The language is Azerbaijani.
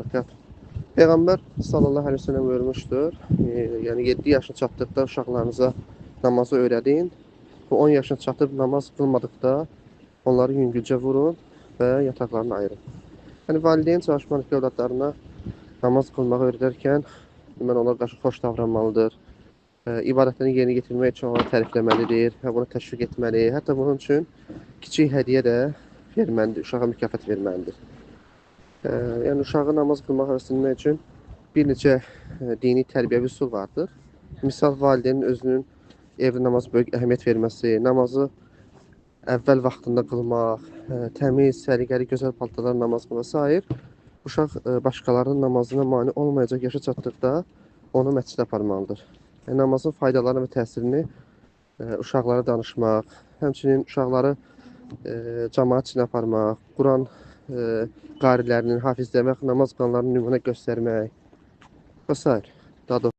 barakatuh. Peyğəmbər sallallahu əleyhi və səlləm buyurmuşdur. Yəni 7 yaşına çatdıqda uşaqlarınıza namazı öyrədin. Bu 10 yaşına çatıb namaz qılmadıqda onları yüngülcə vurun və yataqlarını ayırın. Yəni valideyn çalışmalı ki, övladlarına namaz qılmağı öyrədərkən mən onlara qarşı xoş davranmalıdır. İbadətlərini yerinə yetirmək üçün onları tərifləməlidir və bunu təşviq etməli. Hətta bunun üçün kiçik hədiyyə də verməlidir, uşağa mükafat verməlidir. Yəni uşağı namaz qılmaq öyrətmək üçün bir neçə dini tərbiyəvi üsul vardır. Misal valideynin özünün evdə namaz böyük əhəmiyyət verməsi, namazı əvvəl vaxtında qılmaq, təmiz, səliqəli, gözəl paltarlarla namaz qılmaq və s. Uşaq başqalarının namazına mane olmayacaq yaşa çatdıqda onu məscidə aparmalıdır. Namazın faydalarını və təsirini uşaqlara danışmaq, həmçinin uşaqları cəmaət içinə aparmaq, Quran qarilərinin, hafizləmək, namaz qılanların nümunə göstərmək və s. Daha da